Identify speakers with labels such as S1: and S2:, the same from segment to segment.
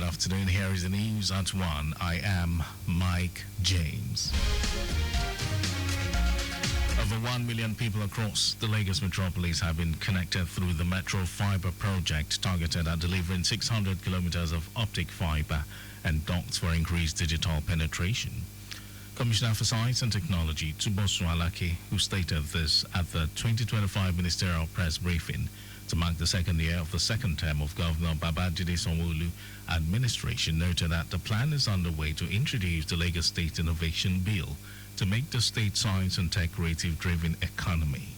S1: afternoon. Here is the news at 1. I am Mike James. Over 1 million people across the Lagos metropolis have been connected through the Metro Fiber project targeted at delivering 600 kilometers of optic fiber and ducts for increased digital penetration. Commissioner for Science and Technology, Tubosun Alake, who stated this at the 2025 Ministerial Press Briefing to mark the second year of the second term of Governor Babajide Sanwo-Olu administration, noted that the plan is underway to introduce the Lagos State Innovation Bill to make the state science and tech creative-driven economy.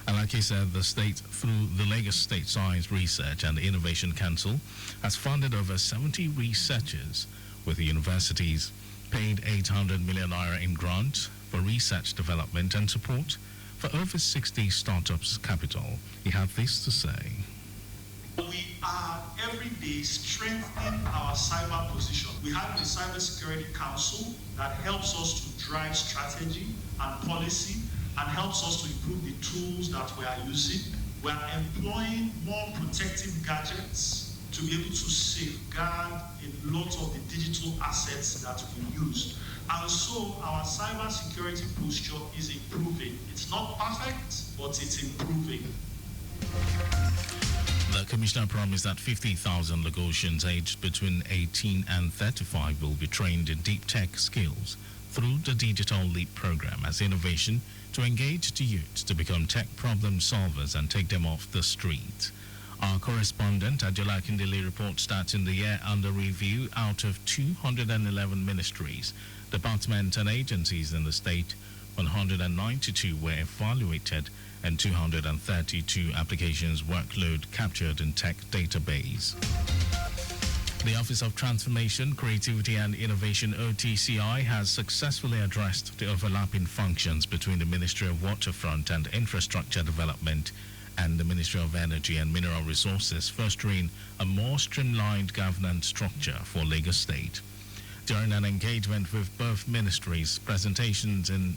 S1: Alake said the state, through the Lagos State Science Research and Innovation Council, has funded over 70 researchers, with the universities paid 800 million naira in grants for research development and support for over 60 startups capital. He had this to say.
S2: We are every day strengthening our cyber position. We have the Cybersecurity Council that helps us to drive strategy and policy and helps us to improve the tools that we are using. We are employing more protective gadgets to be able to safeguard a lot of the digital assets that we use. And so our cybersecurity posture is improving. It's not perfect, but it's improving.
S1: The Commissioner promised that 50,000 Lagosians aged between 18 and 35 will be trained in deep tech skills through the Digital Leap program as innovation to engage the youth to become tech problem solvers and take them off the street. Our correspondent, Ajola Akindele, reports that in the year under review, out of 211 ministries, departments and agencies in the state, 192 were evaluated and 232 applications workload captured in tech database. The Office of Transformation, Creativity and Innovation OTCI has successfully addressed the overlapping functions between the Ministry of Waterfront and Infrastructure Development and the Ministry of Energy and Mineral Resources, fostering a more streamlined governance structure for Lagos State. During an engagement with both ministries, presentations and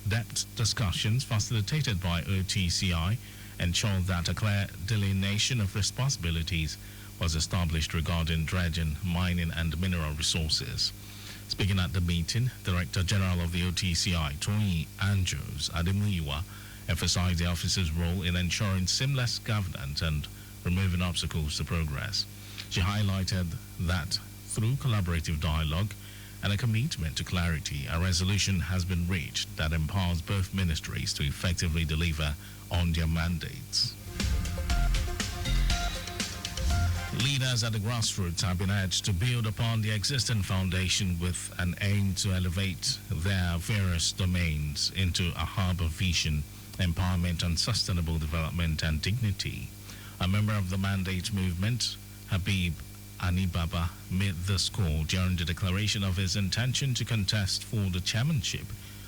S1: in-depth discussions facilitated by OTCI ensured that a clear delineation of responsibilities was established regarding dredging, mining and mineral resources. Speaking at the meeting, Director General of the OTCI, Tony Anjos Ademuyiwa, emphasized the office's role in ensuring seamless governance and removing obstacles to progress. She highlighted that through collaborative dialogue and a commitment to clarity, a resolution has been reached that empowers both ministries to effectively deliver on their mandates. Leaders at the grassroots have been urged to build upon the existing foundation with an aim to elevate their various domains into a hub of vision, empowerment and sustainable development and dignity. A member of the mandate movement, Habib Anibaba, made this call during the declaration of his intention to contest for the chairmanship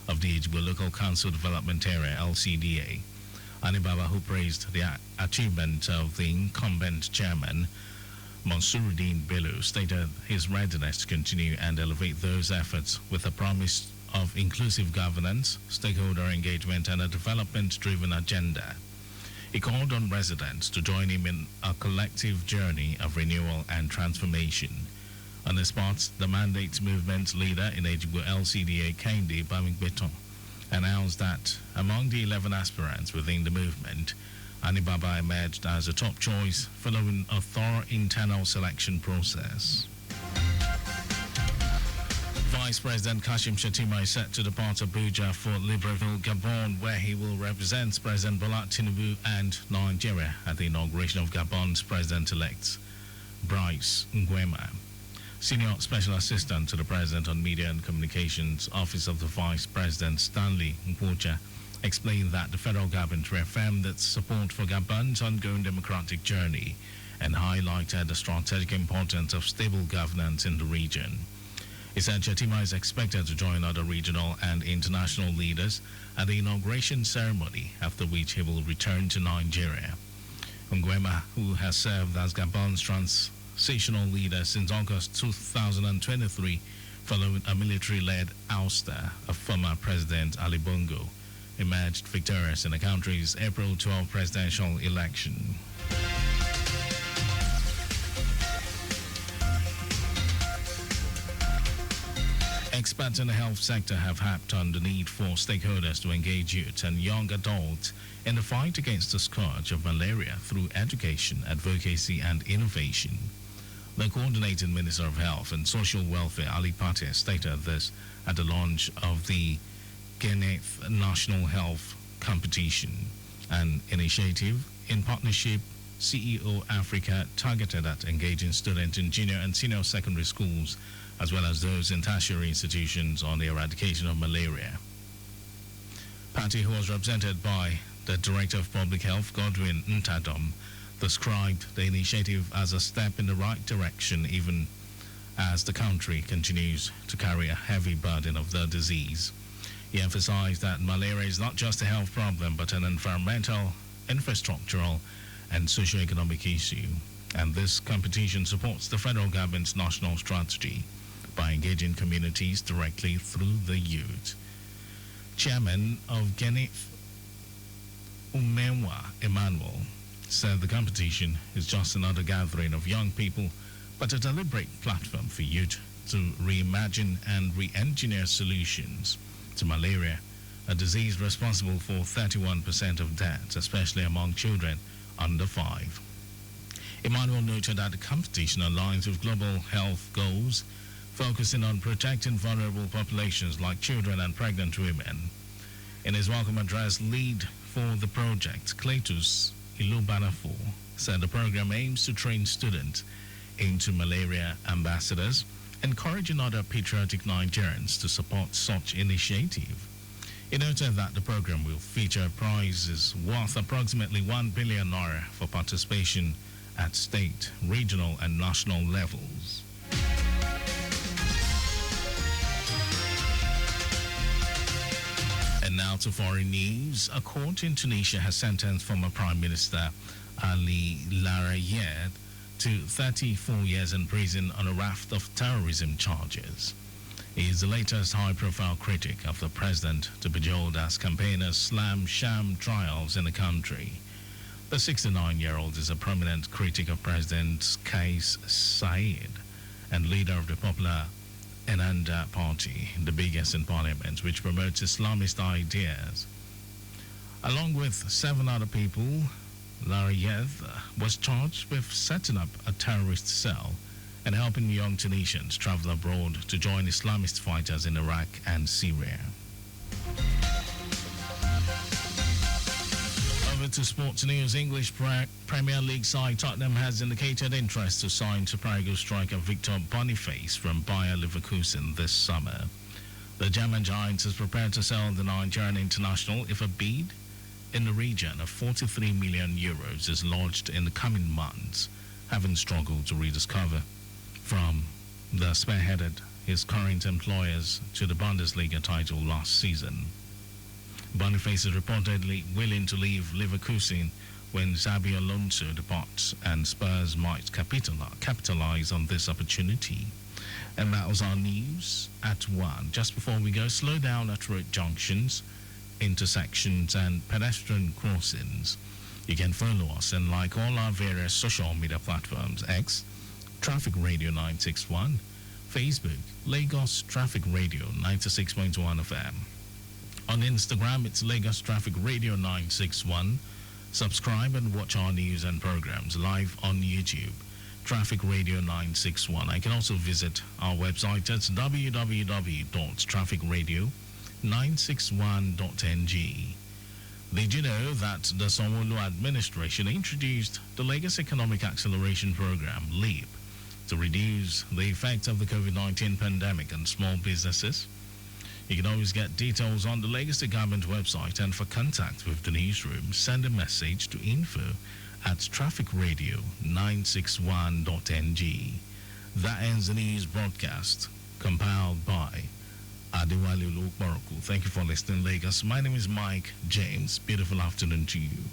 S1: of the Ejigbo Local Council Development Area, LCDA. Anibaba, who praised the achievement of the incumbent chairman, Mansuruddin Bello, stated his readiness to continue and elevate those efforts with a promise of inclusive governance, stakeholder engagement and a development-driven agenda. He called on residents to join him in a collective journey of renewal and transformation. On the spot, the mandate movement leader in Ejigbo LCDA, Kehinde Bamigbeton, announced that among the 11 aspirants within the movement, Anibaba emerged as a top choice following a thorough internal selection process. Vice President Kashim Shettima is set to depart Abuja for Libreville, Gabon, where he will represent President Bola Tinubu and Nigeria at the inauguration of Gabon's President-elect, Brice Nguema. Senior Special Assistant to the President on Media and Communications, Office of the Vice President, Stanley Nkwocha, explained that the federal government reaffirmed its support for Gabon's ongoing democratic journey and highlighted the strategic importance of stable governance in the region. He said Shettima is expected to join other regional and international leaders at the inauguration ceremony, after which he will return to Nigeria. Nguema, who has served as Gabon's transitional leader since August 2023, following a military-led ouster of former President Ali Bongo, emerged victorious in the country's April 12 presidential election. Experts in the health sector have harped on the need for stakeholders to engage youth and young adults in the fight against the scourge of malaria through education, advocacy, and innovation. The Coordinating Minister of Health and Social Welfare, Ali Pate, stated this at the launch of the Geneth National Health Competition, an initiative in partnership CEO Africa targeted at engaging students in junior and senior secondary schools as well as those in tertiary institutions on the eradication of malaria. Pate, who was represented by the Director of Public Health, Godwin Ntadom, described the initiative as a step in the right direction even as the country continues to carry a heavy burden of the disease. He emphasized that malaria is not just a health problem but an environmental, infrastructural, and socio-economic issue, and this competition supports the federal government's national strategy by engaging communities directly through the youth. Chairman of Geneth, Umenwa Emmanuel, said the competition is just another gathering of young people, but a deliberate platform for youth to reimagine and re-engineer solutions to malaria, a disease responsible for 31% of deaths, especially among children under 5. Emmanuel noted that the competition aligns with global health goals, focusing on protecting vulnerable populations like children and pregnant women. In his welcome address, lead for the project, Cletus Ilubanafo, said the program aims to train students into malaria ambassadors, encouraging other patriotic Nigerians to support such initiative. He noted that the program will feature prizes worth approximately 1 billion naira for participation at state, regional, and national levels. And now to foreign news. A court in Tunisia has sentenced former Prime Minister Ali Larayed to 34 years in prison on a raft of terrorism charges. He is the latest high-profile critic of the president to be jailed as campaigners slam sham trials in the country. The 69-year-old is a prominent critic of President Kais Saied and leader of the Popular Ennahda Party, the biggest in parliament, which promotes Islamist ideas. Along with 7 other people, Larayed was charged with setting up a terrorist cell and helping young Tunisians travel abroad to join Islamist fighters in Iraq and Syria. Over to sports news. English Premier League side Tottenham has indicated interest to sign Super Eagles striker Victor Boniface from Bayer Leverkusen this summer. The German Giants is prepared to sell the Nigerian international if a bid in the region of 43 million euros is lodged in the coming months, having struggled to rediscover from the spearheaded his current employers to the Bundesliga title last season. Boniface is reportedly willing to leave Leverkusen when Xabi Alonso departs, and Spurs might capitalize on this opportunity. And that was our news at 1. Just before we go, slow down at road junctions, intersections, and pedestrian crossings. You can follow us and like all our various social media platforms: X, Traffic Radio 961, Facebook, Lagos Traffic Radio 96.1 FM. On Instagram, it's Lagos Traffic Radio 961. Subscribe and watch our news and programs live on YouTube, Traffic Radio 961. I can also visit our website at www.trafficradio961.ng. Did you know that the Sanwo-Olu administration introduced the Lagos Economic Acceleration Program, LEAP, to reduce the effects of the COVID-19 pandemic on small businesses? You can always get details on the Lagos Government website, and for contact with the newsroom, send a message to info@trafficradio961.ng. That ends the news broadcast, compiled by Adewale Olukboroku. Thank you for listening, Lagos. My name is Mike James. Beautiful afternoon to you.